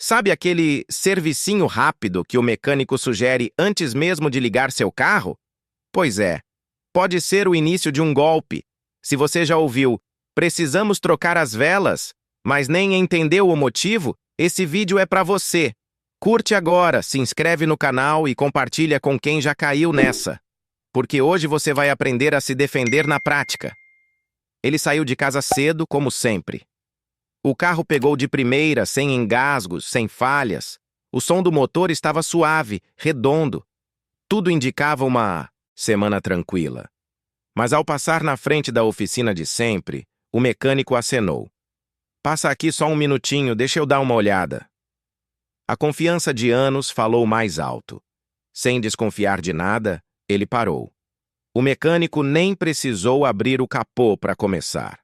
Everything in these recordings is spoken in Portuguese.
Sabe aquele servicinho rápido que o mecânico sugere antes mesmo de ligar seu carro? Pois é, pode ser o início de um golpe. Se você já ouviu, precisamos trocar as velas, mas nem entendeu o motivo, esse vídeo é para você. Curte agora, se inscreve no canal e compartilha com quem já caiu nessa. Porque hoje você vai aprender a se defender na prática. Ele saiu de casa cedo, como sempre. O carro pegou de primeira, sem engasgos, sem falhas. O som do motor estava suave, redondo. Tudo indicava uma semana tranquila. Mas ao passar na frente da oficina de sempre, o mecânico acenou. Passa aqui só um minutinho, deixa eu dar uma olhada. A confiança de anos falou mais alto. Sem desconfiar de nada, ele parou. O mecânico nem precisou abrir o capô para começar.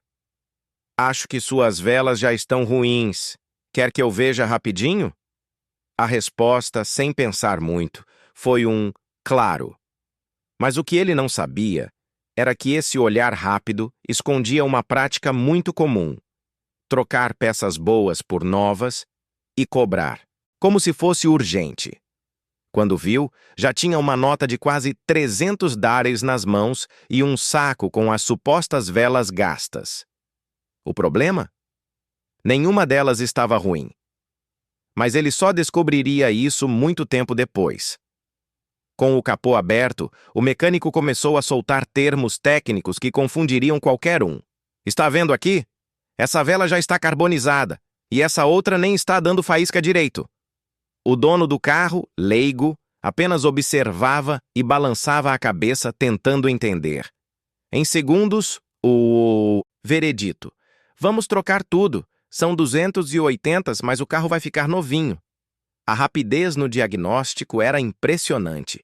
Acho que suas velas já estão ruins. Quer que eu veja rapidinho? A resposta, sem pensar muito, foi um claro. Mas o que ele não sabia era que esse olhar rápido escondia uma prática muito comum: trocar peças boas por novas e cobrar, como se fosse urgente. Quando viu, já tinha uma nota de quase 300 dáreis nas mãos e um saco com as supostas velas gastas. O problema? Nenhuma delas estava ruim. Mas ele só descobriria isso muito tempo depois. Com o capô aberto, o mecânico começou a soltar termos técnicos que confundiriam qualquer um. Está vendo aqui? Essa vela já está carbonizada, e essa outra nem está dando faísca direito. O dono do carro, leigo, apenas observava e balançava a cabeça tentando entender. Em segundos, o veredito. Vamos trocar tudo. São 280, mas o carro vai ficar novinho. A rapidez no diagnóstico era impressionante.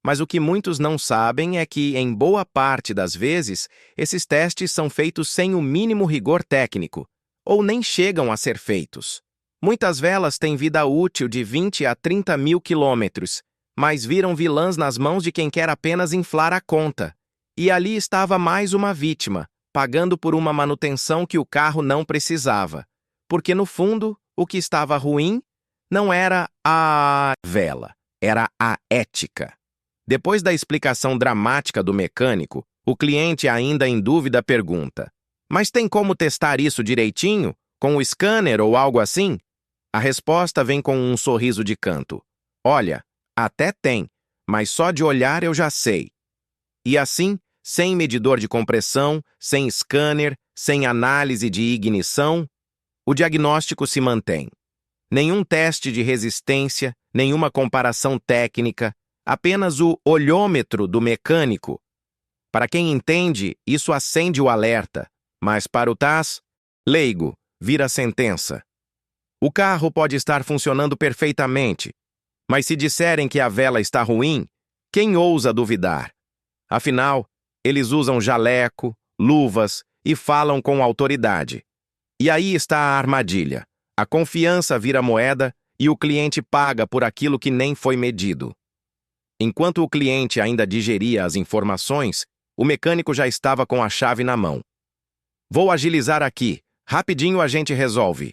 Mas o que muitos não sabem é que, em boa parte das vezes, esses testes são feitos sem o mínimo rigor técnico, ou nem chegam a ser feitos. Muitas velas têm vida útil de 20 a 30 mil quilômetros, mas viram vilãs nas mãos de quem quer apenas inflar a conta. E ali estava mais uma vítima, pagando por uma manutenção que o carro não precisava. Porque, no fundo, o que estava ruim não era a vela, era a ética. Depois da explicação dramática do mecânico, o cliente, ainda em dúvida, pergunta: mas tem como testar isso direitinho? Com o scanner ou algo assim? A resposta vem com um sorriso de canto. Olha, até tem, mas só de olhar eu já sei. E assim, sem medidor de compressão, sem scanner, sem análise de ignição, o diagnóstico se mantém. Nenhum teste de resistência, nenhuma comparação técnica, apenas o olhômetro do mecânico. Para quem entende, isso acende o alerta, mas para o TAS, leigo, vira sentença. O carro pode estar funcionando perfeitamente, mas se disserem que a vela está ruim, quem ousa duvidar? Afinal, eles usam jaleco, luvas e falam com autoridade. E aí está a armadilha. A confiança vira moeda e o cliente paga por aquilo que nem foi medido. Enquanto o cliente ainda digeria as informações, o mecânico já estava com a chave na mão. Vou agilizar aqui. Rapidinho a gente resolve.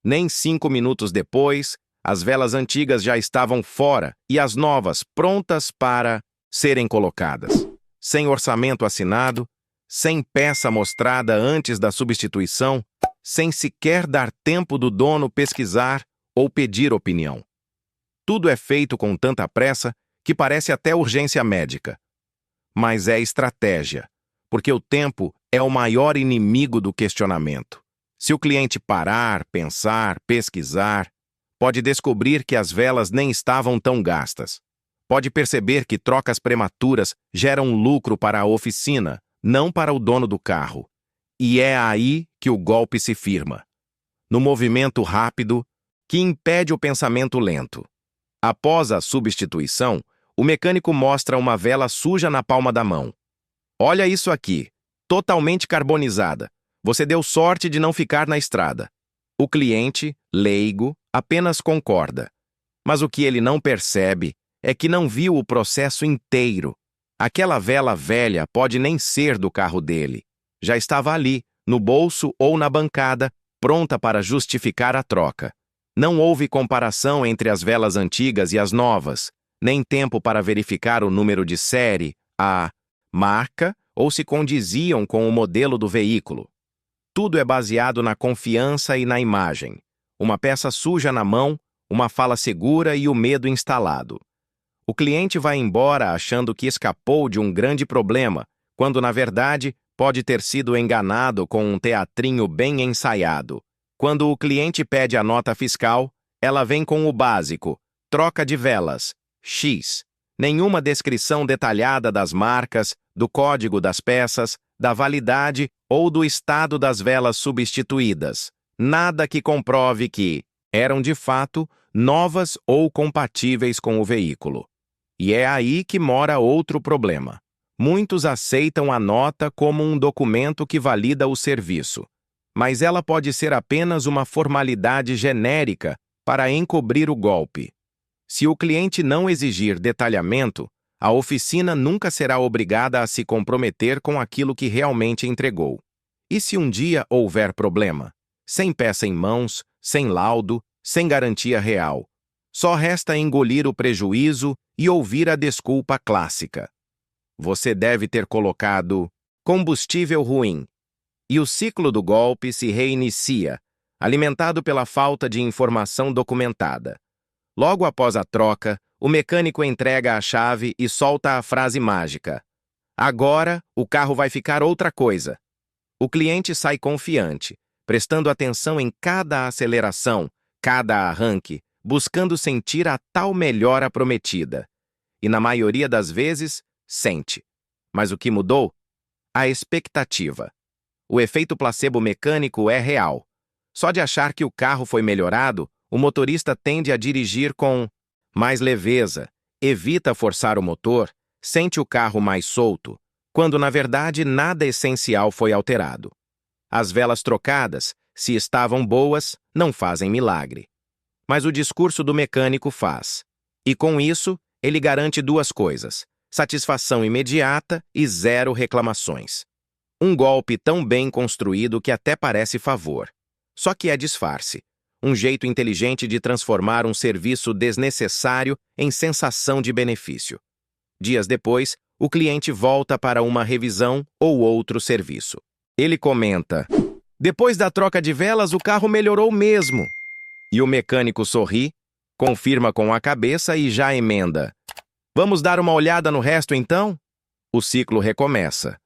Nem 5 minutos depois, as velas antigas já estavam fora e as novas prontas para serem colocadas. Sem orçamento assinado, sem peça mostrada antes da substituição, sem sequer dar tempo do dono pesquisar ou pedir opinião. Tudo é feito com tanta pressa que parece até urgência médica. Mas é estratégia, porque o tempo é o maior inimigo do questionamento. Se o cliente parar, pensar, pesquisar, pode descobrir que as velas nem estavam tão gastas. Pode perceber que trocas prematuras geram lucro para a oficina, não para o dono do carro. E é aí que o golpe se firma. No movimento rápido, que impede o pensamento lento. Após a substituição, o mecânico mostra uma vela suja na palma da mão. Olha isso aqui, totalmente carbonizada. Você deu sorte de não ficar na estrada. O cliente, leigo, apenas concorda. Mas o que ele não percebe é que não viu o processo inteiro. Aquela vela velha pode nem ser do carro dele. Já estava ali, no bolso ou na bancada, pronta para justificar a troca. Não houve comparação entre as velas antigas e as novas, nem tempo para verificar o número de série, a marca ou se condiziam com o modelo do veículo. Tudo é baseado na confiança e na imagem. Uma peça suja na mão, uma fala segura e o medo instalado. O cliente vai embora achando que escapou de um grande problema, quando, na verdade, pode ter sido enganado com um teatrinho bem ensaiado. Quando o cliente pede a nota fiscal, ela vem com o básico: troca de velas, X. Nenhuma descrição detalhada das marcas, do código das peças, da validade ou do estado das velas substituídas. Nada que comprove que eram de fato novas ou compatíveis com o veículo. E é aí que mora outro problema. Muitos aceitam a nota como um documento que valida o serviço, mas ela pode ser apenas uma formalidade genérica para encobrir o golpe. Se o cliente não exigir detalhamento, a oficina nunca será obrigada a se comprometer com aquilo que realmente entregou. E se um dia houver problema? Sem peça em mãos, sem laudo, sem garantia real. Só resta engolir o prejuízo e ouvir a desculpa clássica. Você deve ter colocado combustível ruim. E o ciclo do golpe se reinicia, alimentado pela falta de informação documentada. Logo após a troca, o mecânico entrega a chave e solta a frase mágica: agora, o carro vai ficar outra coisa. O cliente sai confiante, prestando atenção em cada aceleração, cada arranque, buscando sentir a tal melhora prometida. E na maioria das vezes, sente. Mas o que mudou? A expectativa. O efeito placebo mecânico é real. Só de achar que o carro foi melhorado, o motorista tende a dirigir com mais leveza, evita forçar o motor, sente o carro mais solto, quando na verdade nada essencial foi alterado. As velas trocadas, se estavam boas, não fazem milagre. Mas o discurso do mecânico faz. E com isso, ele garante duas coisas: satisfação imediata e zero reclamações. Um golpe tão bem construído que até parece favor. Só que é disfarce. Um jeito inteligente de transformar um serviço desnecessário em sensação de benefício. Dias depois, o cliente volta para uma revisão ou outro serviço. Ele comenta: depois da troca de velas, o carro melhorou mesmo. E o mecânico sorri, confirma com a cabeça e já emenda: vamos dar uma olhada no resto então? O ciclo recomeça.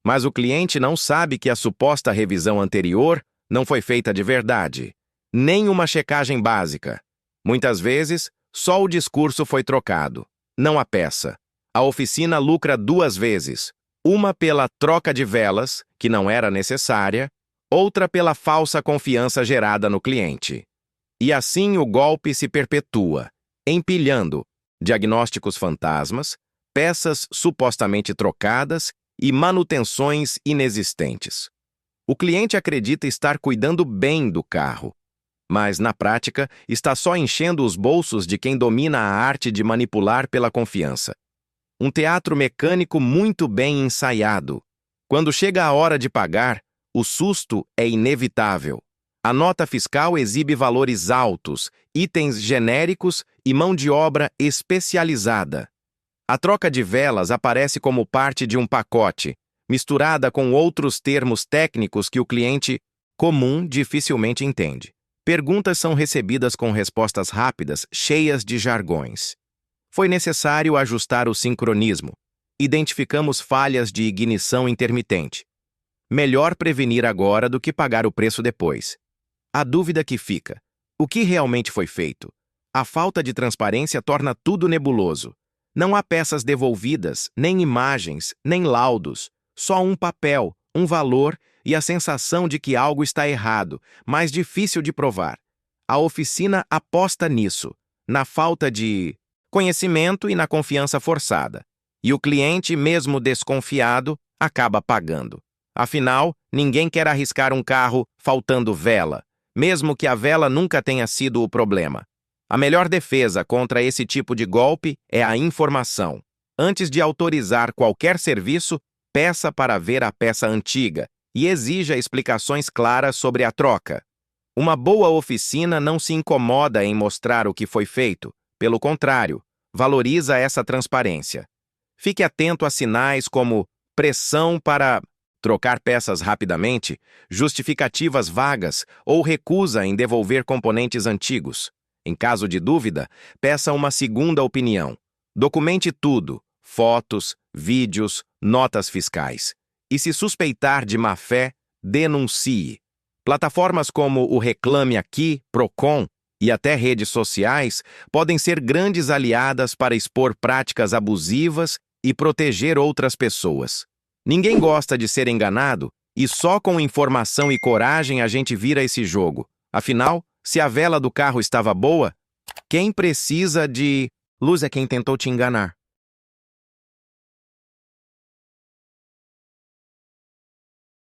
Mas o cliente não sabe que a suposta revisão anterior não foi feita de verdade. Nem uma checagem básica. Muitas vezes, só o discurso foi trocado, não a peça. A oficina lucra duas vezes. Uma pela troca de velas, que não era necessária, outra pela falsa confiança gerada no cliente. E assim o golpe se perpetua, empilhando diagnósticos fantasmas, peças supostamente trocadas e manutenções inexistentes. O cliente acredita estar cuidando bem do carro, mas, na prática, está só enchendo os bolsos de quem domina a arte de manipular pela confiança. Um teatro mecânico muito bem ensaiado. Quando chega a hora de pagar, o susto é inevitável. A nota fiscal exibe valores altos, itens genéricos e mão de obra especializada. A troca de velas aparece como parte de um pacote, misturada com outros termos técnicos que o cliente comum dificilmente entende. Perguntas são recebidas com respostas rápidas, cheias de jargões. Foi necessário ajustar o sincronismo. Identificamos falhas de ignição intermitente. Melhor prevenir agora do que pagar o preço depois. A dúvida que fica: o que realmente foi feito? A falta de transparência torna tudo nebuloso. Não há peças devolvidas, nem imagens, nem laudos. Só um papel, um valor e a sensação de que algo está errado, mais difícil de provar. A oficina aposta nisso, na falta de conhecimento e na confiança forçada. E o cliente, mesmo desconfiado, acaba pagando. Afinal, ninguém quer arriscar um carro faltando vela, mesmo que a vela nunca tenha sido o problema. A melhor defesa contra esse tipo de golpe é a informação. Antes de autorizar qualquer serviço, peça para ver a peça antiga e exija explicações claras sobre a troca. Uma boa oficina não se incomoda em mostrar o que foi feito. Pelo contrário, valoriza essa transparência. Fique atento a sinais como pressão para trocar peças rapidamente, justificativas vagas ou recusa em devolver componentes antigos. Em caso de dúvida, peça uma segunda opinião. Documente tudo: fotos, vídeos, notas fiscais. E se suspeitar de má-fé, denuncie. Plataformas como o Reclame Aqui, Procon e até redes sociais podem ser grandes aliadas para expor práticas abusivas e proteger outras pessoas. Ninguém gosta de ser enganado e só com informação e coragem a gente vira esse jogo. Afinal, se a vela do carro estava boa, quem precisa de luz é quem tentou te enganar.